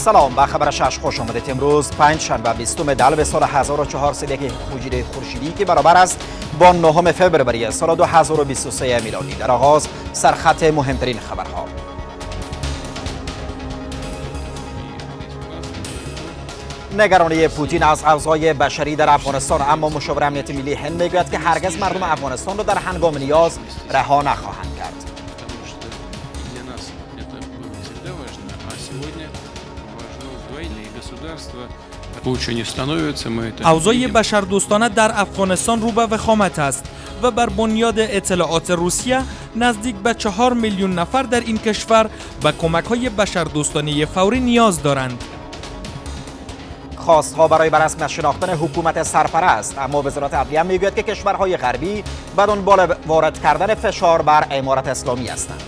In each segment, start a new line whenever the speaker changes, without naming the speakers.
سلام، به خبر 6 خوش آمدید. امروز پنج شنبه 20 دلو سال 1401 خورشیدی خورشیدی که برابر است با 9 فوریه سال 2023 میلادی. در آغاز سرخط مهمترین خبرها. نگرانی پوتین از اوضاع بشری در افغانستان، اما مشاور امنیت ملی هند میگوید که هرگز مردم افغانستان را در هنگام نیاز رها نخواهند کرد.
اوضاع بشردوستانه در افغانستان رو به وخامت است و بر بنیاد اطلاعات روسیه نزدیک به 4 میلیون نفر در این کشور به کمک‌های بشردوستانه فوری نیاز دارند.
خواستها برای بررسمی شناختن حکومت سرپرست، اما وزارت عدلیه میگوید که کشورهای غربی به دنبال وارد کردن فشار بر امارت اسلامی هستند.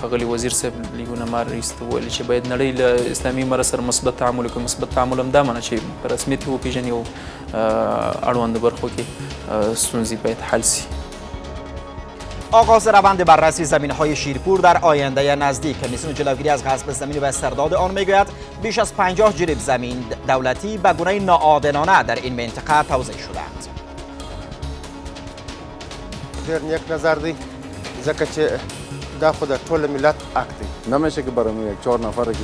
ښاغلي وزیر صاحب لیکونه ما راایسته وویل چې باید نړۍ له اسلامي امارت سره مثبت تعامل وکړي. مثبت تعامل هم دا معنی چې په رسمیت وپېژني او اړوندو برخو کې ستونزې باید حل شي.
آغاز روند بررسی زمین‌های شیرپور در آینده نزدیک. کمیسیون جلوگیری از غصب زمین و استرداد آن میگوید بیش از 50 جریب زمین دولتی به گونه ناعادلانه در این منطقه توزیع شده‌اند.
ډېر نیک نظر دی ځکه چې دا خود ټول ملت حق دی.
نمیشه که برای یک 4 نفر که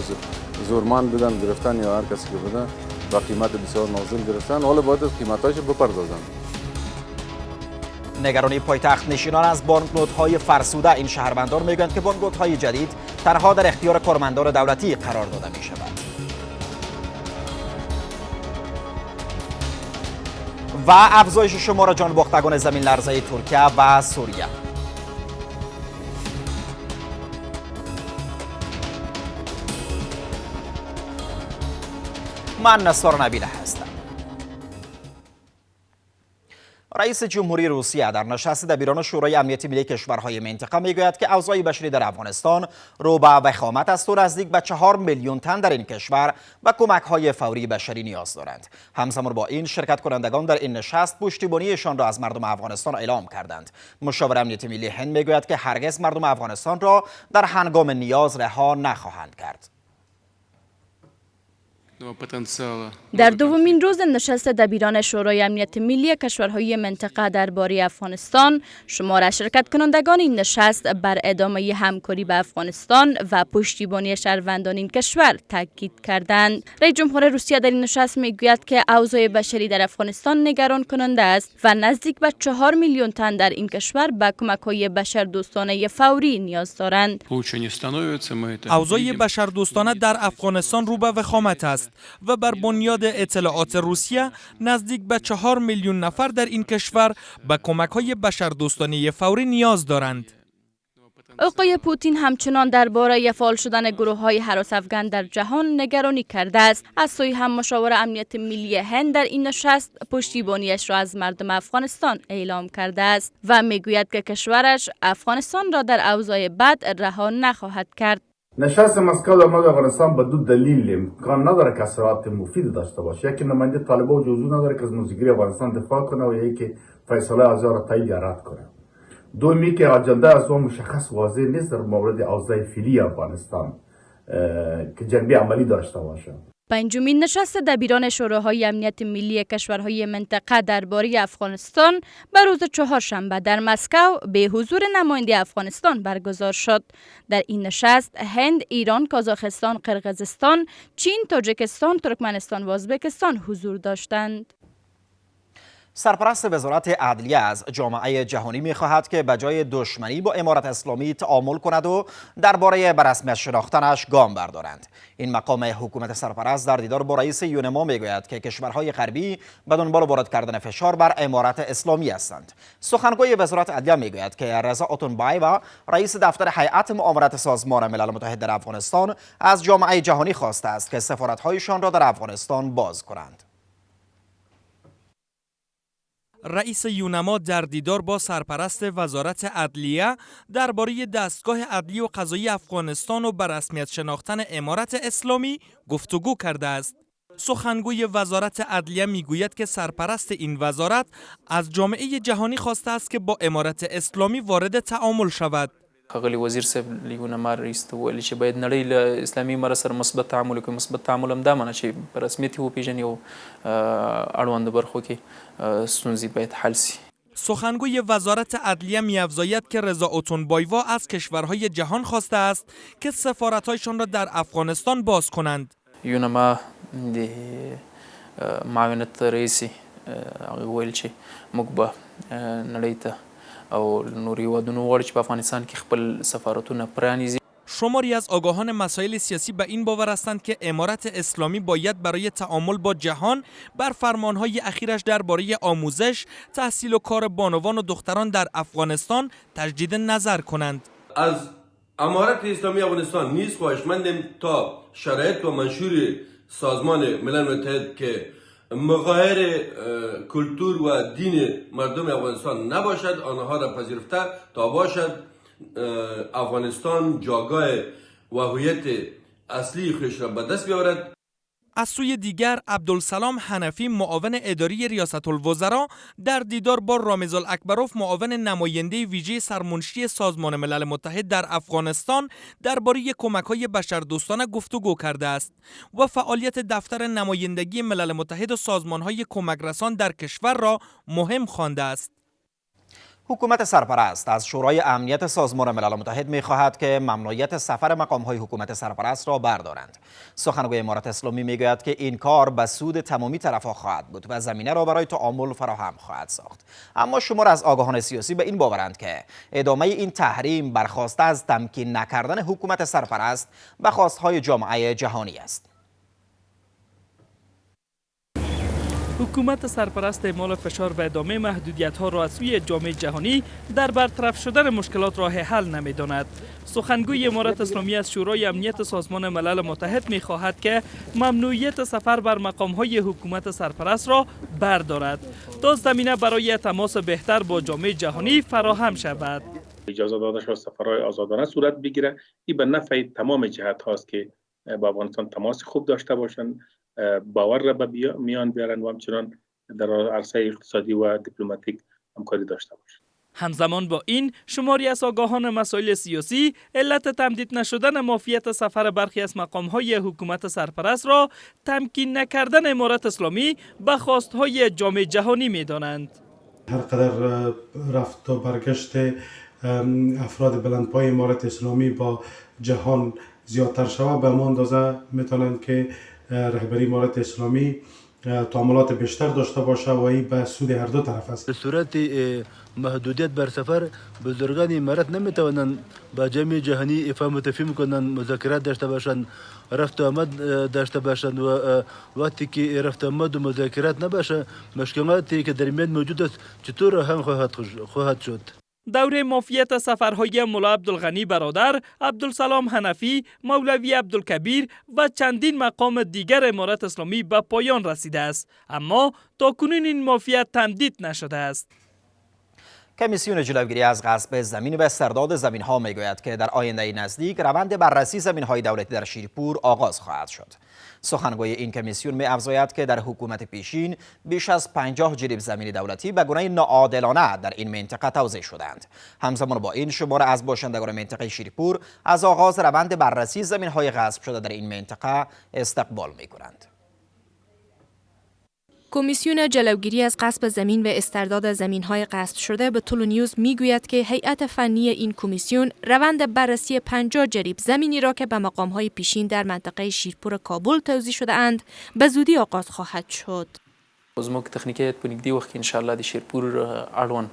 زورمان بدن گرفتن یا هر کسی که بدن با قیمت بسیار نازل گرفتن، حالا باید قیمتاش بپردازن.
نگرانی پایتخت نشینان از بانکنوت‌های فرسوده. این شهروندان میگویند که بانکنوت‌های جدید تنها در اختیار کارمندان دولتی قرار داده می‌شود. و افزایش شمار جانباختگان زمین لرزه ترکیه و سوریه. من نصار نبیله هستم. رئیس جمهوری روسیه در نشست دبیران شورای امنیت ملی کشورهای منطقه میگوید که اوضاع بشری در افغانستان رو به وخامت است و نزدیک به 4 میلیون تن در این کشور به کمک‌های فوری بشری نیاز دارند. همزمان با این شرکت کنندگان در این نشست پشتیبانیشان را از مردم افغانستان اعلام کردند. مشاور امنیت ملی هند میگوید که هرگز مردم افغانستان را در هنگام نیاز رها نخواهند کرد.
در دومین روز نشست دبیران شورای امنیت ملی کشورهای منطقه درباره افغانستان، شمار شرکت کنندگان این نشست بر ادامه همکاری با افغانستان و پشتیبانی شهروندان این کشور تاکید کردند. رئیس جمهور روسیه در این نشست میگوید که اوضاع بشری در افغانستان نگران کننده است و نزدیک به 4 میلیون تن در این کشور به کمک‌های بشردوستانه فوری نیاز دارند.
اوضاع بشردوستانه در افغانستان رو به وخامت است و بر بنیاد اطلاعات روسیه نزدیک به 4 میلیون نفر در این کشور به کمک‌های بشردوستانه فوری نیاز دارند.
آقای پوتین همچنان درباره فعال شدن گروه‌های هراس افغان در جهان نگرانی کرده است. از سوی هم مشاور امنیت ملی هند در این نشست پشتیبانیش را از مردم افغانستان اعلام کرده است و میگوید که کشورش افغانستان را در اوضاع بد رها نخواهد کرد.
نشست مسکو در مورد افغانستان به دو دلیل امکان نداره که اثرات مفید داشته باشه. یکی نماینده طالبان جزو نداره که از موزگیری افغانستان دفاع کنه و یکی فیصله از را تایید یا رد کنه. دومی که اجنده از اون مشخص واضح نیست در مورد اوضاع فعلی افغانستان که جنبه عملی داشته باشه.
پنجمین نشست دبیران شوراهای امنیت ملی کشورهای منطقه درباره افغانستان به روز چهارشنبه در مسکو به حضور نماینده افغانستان برگزار شد. در این نشست هند، ایران، کازاخستان، قرقیزستان، چین، تاجیکستان، ترکمنستان و ازبکستان حضور داشتند.
سرپرست وزارت عدلیه از جامعه جهانی می‌خواهد که به جای دشمنی با امارت اسلامی تعامل کند و درباره بررسمی شناختنش گام بردارند. این مقام حکومت سرپرست در دیدار با رئیس یونما میگوید که کشورهای غربی به دنبال وارد کردن فشار بر امارت اسلامی هستند. سخنگوی وزارت عدلیه میگوید که رضا اتونبایوا رئیس دفتر هیئت معاونت سازمان ملل متحد در افغانستان از جامعه جهانی خواسته است که سفارت‌هایشان را در افغانستان باز کنند.
رئیس یونما در دیدار با سرپرست وزارت عدلیه درباره دستگاه عدلی و قضایی افغانستان و به رسمیت شناختن امارت اسلامی گفتگو کرده است. سخنگوی وزارت عدلیه میگوید که سرپرست این وزارت از جامعه جهانی خواسته است که با امارت اسلامی وارد تعامل شود.
ښاغلي وزیر صاحب لیکونه ما راایسته ویل چې باید نړۍ له اسلامي امارت سره مثبت تعامل وکړي. مثبت تعامل هم دا معنی چې په رسمیت یې وپېژني او اړوندو برخو کې ستونزې باید حل شي.
سخنگوی وزارت عدلیه می‌افزاید که رضا اتونبایوا از کشورهای جهان خواسته است که سفارت‌هایشان را در افغانستان باز کنند.
یونما د معاونت رئیس هغه ویل چې موږ به نړۍ ته او نورو هیوادونو غواړو چې په افغانستان کې خپل سفارتونه پرانیزي.
شماری از آگاهان مسائل سیاسی به این باور هستند که امارت اسلامی باید برای تعامل با جهان بر فرمانهای اخیرش درباره آموزش، تحصیل و کار بانوان و دختران در افغانستان تجدید نظر کنند.
از امارت اسلامی افغانستان نیز خواهشمندیم تا شرایط و منشور سازمان ملل متحد که مغایر کلتور و دین مردم افغانستان نباشد آنها را پذیرفته تا باشد افغانستان جاگاه و هویت اصلی خودش را به دست بیاورد.
از سوی دیگر عبدالسلام حنفی معاون اداری ریاست الوزراء در دیدار با رامز الاکبروف معاون نماینده ویژه سرمنشی سازمان ملل متحد در افغانستان درباره کمک‌های بشردوستانه گفتگو کرده است و فعالیت دفتر نمایندگی ملل متحد و سازمان‌های کمک رسان در کشور را مهم خوانده است.
حکومت سرپرست از شورای امنیت سازمان ملل متحد می‌خواهد که ممنوعیت سفر مقام‌های حکومت سرپرست را بردارند. سخنگوی امارت اسلامی می‌گوید که این کار به سود تمامی طرف‌ها خواهد بود و زمینه را برای تعامل فراهم خواهد ساخت. اما شمار از آگاهان سیاسی به این باورند که ادامه این تحریم برخواسته از تمکین نکردن حکومت سرپرست به خواست‌های جامعه جهانی است.
حکومت سرپرست اعمال فشار و ادامه محدودیت‌ها را از سوی جامعه جهانی در برطرف شدن مشکلات راه حل نمی‌داند. سخنگوی امارت اسلامی از شورای امنیت سازمان ملل متحد می‌خواهد که ممنوعیت سفر بر مقام‌های حکومت سرپرست را بردارد تا زمینه برای تماس بهتر با جامعه جهانی فراهم شود.
اجازه داده شد سفرهای آزادانه صورت بگیره. این به نفع تمام جهت هاست که با افغانستان تماس خوب داشته باشند، باور را به میان بیارن و همچنان در عرصه اقتصادی و دیپلماتیک همکاری داشته باشند.
همزمان با این شماری از آگاهان مسائل سیاسی علت تمدید نشدن مافیت سفر برخی از مقام‌های حکومت سرپرست را تمکین نکردن امارت اسلامی به خواست‌های جامعه جهانی می‌دانند.
هر قدر رفت و برگشت افراد بلندپای امارت اسلامی با جهان زیادتر شود به همان اندازه می‌توانند که رهبری امارت اسلامی تعاملات بیشتر داشته باشه و این به سود هر دو طرف است.
به صورت محدودیت بر سفر بزرگان امارت نمیتوانند با جامعه جهانی افهام و تفهیم کنند، مذاکرات داشته باشند، رفت و آمد داشته باشند و وقتی که رفت و آمد و مذاکرات نباشه مشکلاتی که در میان موجود است چطور هم خواهد شد.
دوره مافیت سفرهای ملا عبدالغنی برادر، عبدالسلام حنفی، مولوی عبدالکبیر و چندین مقام دیگر امارت اسلامی به پایان رسیده است، اما تاکنون این مافیت تمدید نشده است.
کمیسیون جلوگیری از غصب زمین و استرداد زمین‌ها میگوید که در آینده نزدیک روند بررسی زمین‌های دولتی در شیرپور آغاز خواهد شد. سخنگوی این کمیسیون می‌افزاید که در حکومت پیشین بیش از 50 جریب زمین دولتی به گونه ناعادلانه در این منطقه توزیع شدند. همزمان با این شمار از باشندگان منطقه شیرپور از آغاز روند بررسی زمین‌های غصب شده در این منطقه استقبال می‌کنند.
کمیسیون جلوگیری از غصب زمین و استرداد زمین‌های غصب شده به طول نیوز میگوید که هیئت فنی این کمیسیون روند بررسی 50 جریب زمینی را که به مقام‌های پیشین در منطقه شیرپور کابل توزیع شده اند به زودی آغاز خواهد شد.
زموږ تخنیکي هیئت په نږدې وخت کې انشاءالله د شیرپور اړوند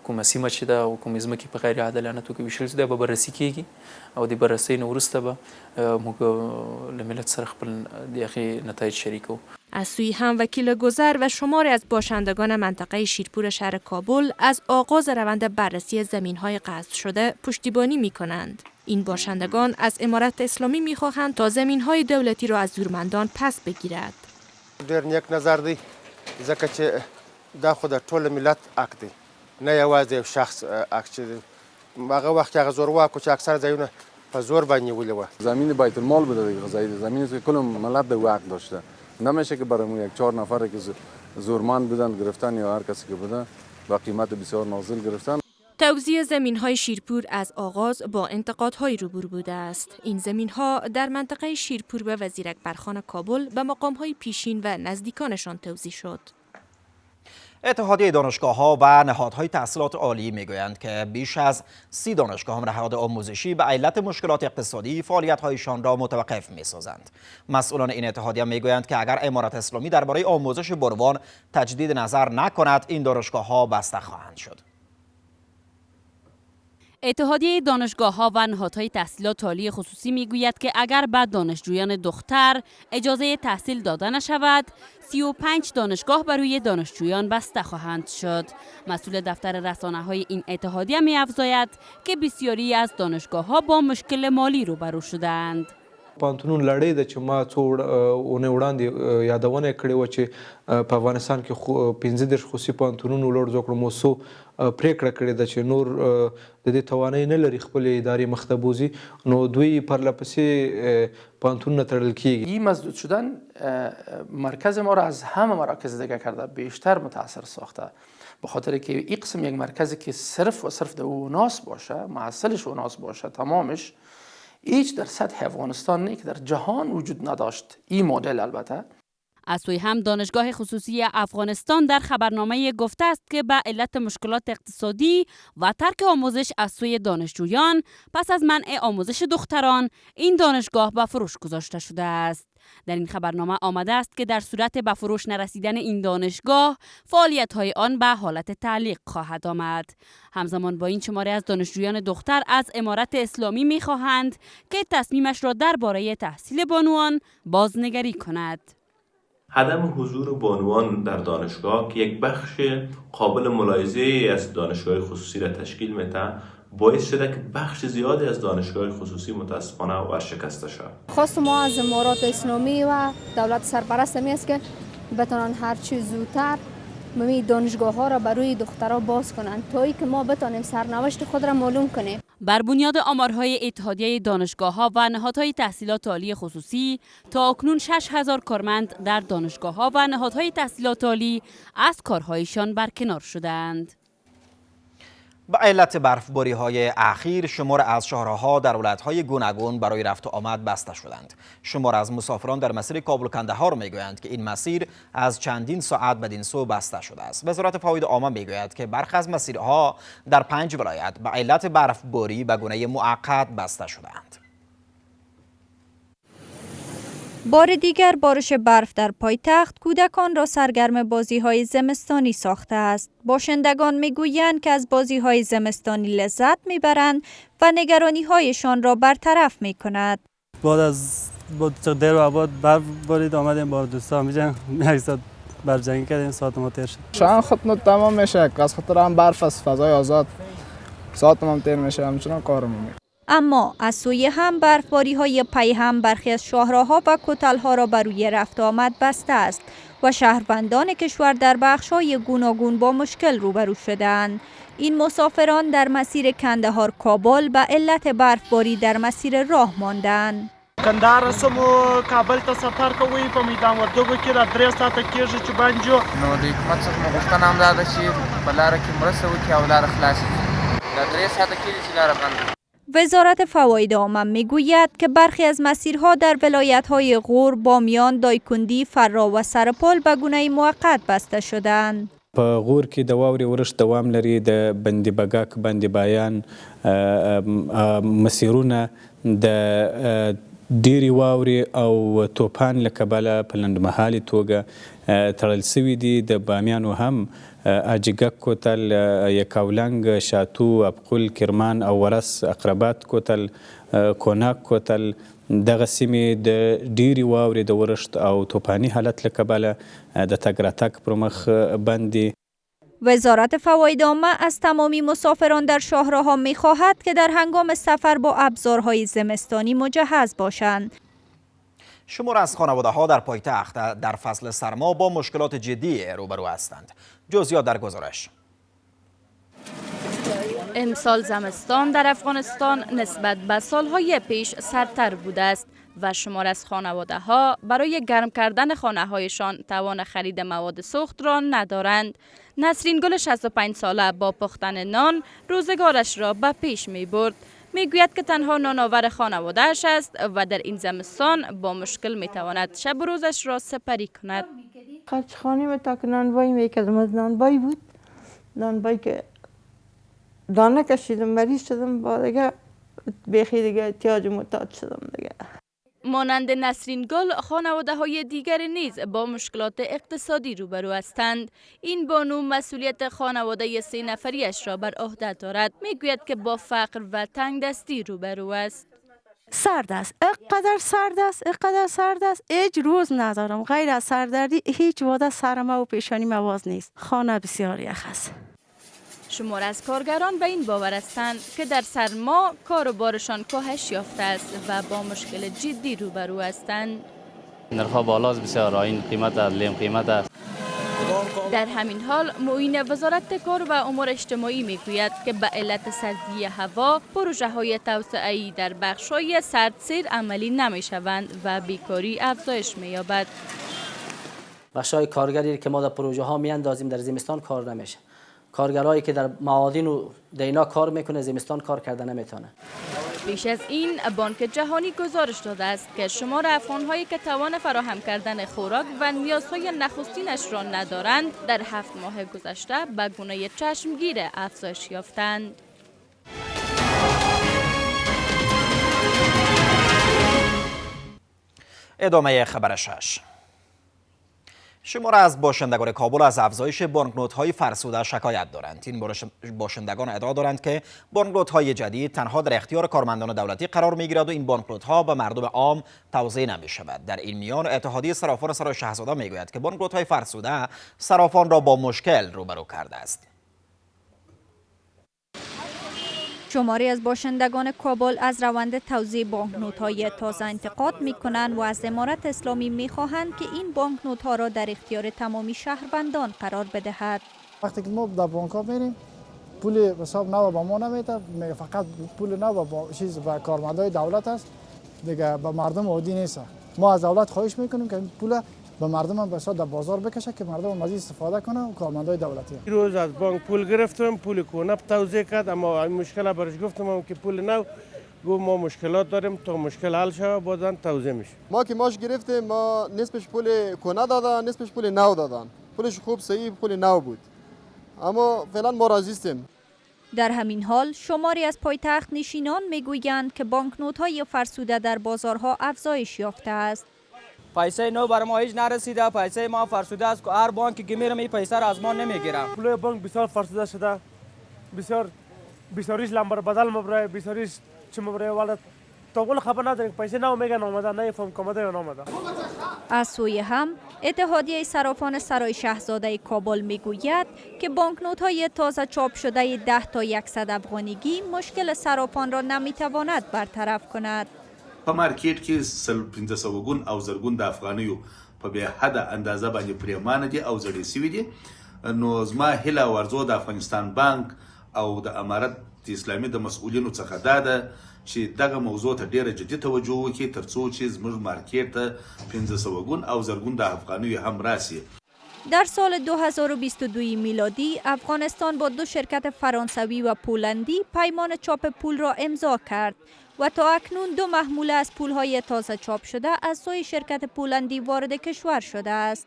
کومه سیمه چې ده او کومې ځمکې په غیر عادلانه توګه ویشل شوي ده به بررسي کیږي او د بررسۍ نه وروسته به موږ له ملت سره خپل د هغې نتایج شریکوو.
از سوی هم وکیل گذر و شماری از باشندگان منطقه شیرپور شهر کابل از آغاز روند بررسی زمین‌های غصب شده پشتیبانی می‌کنند. این باشندگان از امارت اسلامی می‌خواهند تا زمین‌های دولتی را از زورمندان پس بگیرد.
ډېر نیک نظر دی ځکه چې دا خو د ټول ملت حق دی نه یوازې یو شخص حق چې هغه وخت کې هغه زورواکو چې اکثر ځایونه په زور باندې نیولي وه.
زمین بیت المال بوده دیگه، غذایی زمینی که کل ملت ده حق داشته. نمیشه که برای یک 4 نفر که زورمند بودن گرفتن یا هر کسی که بوده با قیمت بسیار نازل گرفتن.
توزیع زمین‌های شیرپور از آغاز با انتقادهای روبرو بوده است. این زمین‌ها در منطقه شیرپور به وزیر اکبرخان کابل به مقام‌های پیشین و نزدیکانشان توزیع شد.
اتحادیه دانشگاه‌ها و نهادهای تحصیلات عالی می‌گویند که بیش از 30 دانشگاه نهاد آموزشی به علت مشکلات اقتصادی فعالیت‌هایشان را متوقف می‌سازند. مسئولان این اتحادیه می‌گویند که اگر امارت اسلامی درباره آموزش بروان تجدید نظر نکند، این دانشگاه‌ها بسته خواهند شد.
اتحادیه دانشگاه‌ها و نهادهای تحصیلات عالی خصوصی میگوید که اگر به دانشجویان دختر اجازه تحصیل داده نشود، 35 دانشگاه برای دانشجویان بسته خواهند شد. مسئول دفتر رسانه‌های این اتحادیه می‌افزاید که بسیاری از دانشگاه‌ها با مشکل مالی روبرو شدند.
پانتونون لړۍ ده چې ما څو اونۍ وړاندې یادونه کړې وه چې په افغانستان کې 15 خصوصي پانتونونو لوړ زده کړو موسسو پریکړه کړې ده چې نور د دې توانایي نه لري خپلې ادارې مخ ته بوځي، نو دوی پرله‌پسې پانتونونه تړل کیږي.
این مسدود شدن مرکز ما را از همه مراکز دیگه کرده بیشتر متاثر ساخته، به خاطر که این قسم یک مرکزی که صرف و صرف در اوناس باشه، محصلش اوناس باشه تمامش، هیچ در سطح افغانستان نه که در جهان وجود نداشت این مدل. البته
از سوی هم دانشگاه خصوصی افغانستان در خبرنامه گفته است که به علت مشکلات اقتصادی و ترک آموزش از سوی دانشجویان پس از منع آموزش دختران این دانشگاه به فروش گذاشته شده است. در این خبرنامه آمده است که در صورت به فروش نرسیدن این دانشگاه فعالیت‌های آن به حالت تعلیق خواهد آمد. همزمان با این شماره از دانشجویان دختر از امارت اسلامی می‌خواهند که تصمیمش را درباره تحصیل بانوان بازنگری کند.
عدم حضور بانوان در دانشگاه که یک بخش قابل ملاحظه از دانشگاه خصوصی را تشکیل میده، باعث شده که بخش زیادی از دانشگاه خصوصی متاسفانه ورشکسته شد.
خواست ما از امارات اسلامی و دولت سرپرست می است که بتونن هر چی زودتر دانشگاه ها را برای دخترها باز کنند تا که ما بتونیم سرنوشت خود را معلوم کنیم.
بر بنیاد آمارهای اتحادیه دانشگاه‌ها و نهادهای تحصیلات عالی خصوصی تا اکنون 6000 کارمند در دانشگاه‌ها و نهادهای تحصیلات عالی از کارهایشان برکنار شدند.
به علت برفباری‌های اخیر شمار از شاهراه‌ها در ولایت‌های گوناگون برای رفت و آمد بسته شدند. شمار از مسافران در مسیر کابل کندهار میگویند که این مسیر از چندین ساعت بدین سو بسته شده است. وزارت فواید عامه میگوید که برخی از مسیرها در 5 ولایت به علت برفباری به گونه موقت بسته شدند.
بار دیگر بارش برف در پایتخت کودکان را سرگرم بازی‌های زمستانی ساخته است. باشندگان می‌گویند که از بازی‌های زمستانی لذت می‌برند و نگرانی‌هایشان را برطرف می‌کند.
بعد از دیر و بعد برف بارید آمدیم با دوستان یک ساعت برجنگی کردیم، ساعت ما تیر شد.
شان خودمون تمام میشه، از خاطر هم برف از فضای آزاد ساعت ما تیر میشه، همچنان کارمون میکنه.
اما از سوی هم برفباری‌های پی هم برخی از شاهراه‌ها و کتل‌ها را برای رفت آمد بسته است و شهروندان کشور در بخش‌های گوناگون با مشکل روبرو شدند. این مسافران در مسیر کندهار کابل به علت برفباری در مسیر راه ماندند.
کندهار سمو کابل ته سفر کوي په میدان وردګو کې را 3 ساعته کېږي چې بنجو
نو د حکومت څخه غوښتنه هم ده چې په لاره کې مرسته وکړي او لاره خلاص کړي. دا 3 ساعته کېږي چې لاره بنده.
وزارت فواید عامه میگوید که برخی از مسیرها در ولایت‌های غور، بامیان، دایکندی، فرا و سرپل به گونه موقت بسته شدند.
په غور کې د واورې ورښت دوام لري، د بندي بګاک، بندي بایان مسیرونه د ډېرې واورې او توپان له کبله په لنډمهالې توګه تړل سوي دي. د بامیانو هم اجګک کوتل، یکاولنګ، شاتو، ابقل، کرمان او ورس، اقربات کوتل، کوناک کوتل دغه سیمې د ډېرې واورې د ورښت او توپاني حالت له کبله د تګ راتګ پر مخ بند دي.
وزارت فواید عامه از تمامی مسافران در شاهراه‌ها می‌خواهد که در هنگام سفر با ابزارهای زمستانی مجهز باشند.
شمار از خانواده‌ها در پایتخت در فصل سرما با مشکلات جدی روبرو هستند. جزئیات در گزارش.
امسال زمستان در افغانستان نسبت به سالهای پیش سردتر بوده است. و شمار از خانواده ها برای گرم کردن خانه هایشان توان خرید مواد سوخت را ندارند. نسرین گل 65 ساله با پختن نان روزگارش را به پیش می برد. می گوید که تنها نانآور خانواده‌اش است و در این زمستان با مشکل می تواند شب و روزش را سپری کند.
خرچ خانه می تا که نانبایی می کردم، از نانبایی بود، نانبایی که دانه کشیدم مریض شدم، با دیگه بیخی دیگه احتیاج محتاج شدم دیگه.
مانند نسرین گل خانواده های دیگر نیز با مشکلات اقتصادی روبرو هستند. این بانو مسئولیت خانواده 3 نفریش را بر عهده دارد. میگوید که با فقر و تنگ دستی روبرو است.
سرد است، اقدر سرد است، هیچ روز ندارم غیر از سردردی، هیچ وعده سرم و پیشانی مواز نیست. خانه بسیار یخ است.
شمار از کارگران به این باور هستند که در سرما کار و بارشان کاهش یافته است و با مشکل جدی روبرو هستند.
نرخ‌ها بالاست بسیار، این قیمت است، لیم قیمت است.
در همین حال معین وزارت کار و امور اجتماعی میگوید که به علت سردی هوا پروژه های توسعه‌ای در بخش‌های سردسیر عملی نمی‌شوند و بیکاری افزایش می‌یابد.
بخش‌های کارگری که ما در پروژه ها میاندازیم در زمستان کار نمیشه. کارگرایی که در معادن و دینا کار میکنه زمستان کار کرده نمیتونه.
پیش از این بانک جهانی گزارش داده است که شمار افغان‌هایی که توان فراهم کردن خوراک و نیازهای نخستینش را ندارند در 7 ماه گذشته به گونه چشمگیر افزایش یافتند.
ادامه خبر 6. شمار از باشندگان کابل از افزایش بانکنوت‌های فرسوده شکایت دارند. این باشندگان ادعا دارند که بانکنوت‌های جدید تنها در اختیار کارمندان دولتی قرار می‌گیرد و این بانکنوت‌ها به مردم عام توزیع نمی‌شود. در این میان اتحادیه صرافان سرای شاهزاده می‌گوید که بانکنوت‌های فرسوده صرافان را با مشکل روبرو کرده است.
شماری از باشندگان کابل از روند توزیع بانکنوت‌های تازه انتقاد می‌کنند و از امارت اسلامی می‌خواهند که این بانکنوت‌ها را در اختیار تمامی شهروندان قرار بدهد.
وقتی که ما در بانک‌ها میریم پول حساب نو به ما نمیده، فقط پول نو با چیز به کارمندای دولت است، دیگه به مردم عادی نیست. ما از دولت خواهش می‌کنیم که این پول به مردم هم بسیار در بازار بکشه که مردم مزید استفاده کنه و کارمندای دولتی.
روز از بانک پول گرفتم، پول کونه توزیع کرد، اما این مشکل برش گفتم که پول نو گفت ما مشکلات داریم تا مشکل حل شه بعداً توزیع میشه.
ما که ماش گرفتیم، ما نصفش پول کونه دادن، نصفش پول نو دادن. پولش خوب صحیح پول نو بود. اما فعلا ما راضی هستیم.
در همین حال شماری از پایتخت نشینان میگویند که بانکنوت‌های فرسوده در بازارها افزایش یافته است.
پیسه نو برای ما هیچ نرسیده، پیسه ما فرسوده است که هر بانک که میرم این پیسه را از ما نمیگیرم.
پول بانک بسیار فرسوده شده، بسیاریش لمبر بدل مبره، بسیاریش چه مبره والا تا خبر نداریم پیسه نو میگن آمده، نمیفهم که آمده یا نامده.
از سوی هم اتحادیه صرافان سرای شاهزاده کابل میگوید که بانکنوت‌های تازه چاپ شده 10 تا 100 افغانیگی مشکل صرافان را نمیتواند برطرف کند.
په مارکیټ کې 1500 ګون او زرګون د افغانیو په بې حده اندازه باندې پریمانه دي او زړې سوي دي. نو زما هیله او ارزو د افغانستان بانک او د امارت اسلامي د مسؤلینو څخه دا ده چې دغه موضوع ته ډیره جدي توجه وکړي ترڅو چې زموږ مارکیټ ته 1500 ګون او زرګون د افغانیو هم راسي.
در سال 2022 میلادی افغانستان با 2 شرکت فرانسوی و پولندی پیمان چاپ پول را امضا کرد و تا اکنون 2 محموله از پولهای تازه چاپ شده از سوی شرکت پولندی وارد کشور شده است.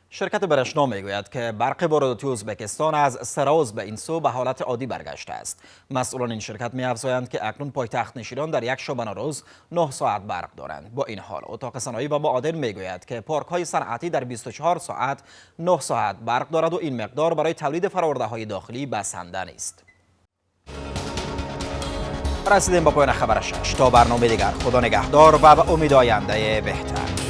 شرکت برشنا میگوید که برق وارداتی ازبکستان از سراز به این سو به حالت عادی برگشته است. مسئولان این شرکت می‌افزایند که اکنون پایتخت نشینان در یک شبانه روز 9 ساعت برق دارند. با این حال اتاق صنایع و معادن میگوید که پارک‌های صنعتی در 24 ساعت 9 ساعت برق دارد و این مقدار برای تولید فرآورده‌های داخلی بسنده نیست. رسیدیم به پایان خبر 6. تا برنامه دیگر خدا نگهدار و به امید آینده بهتر.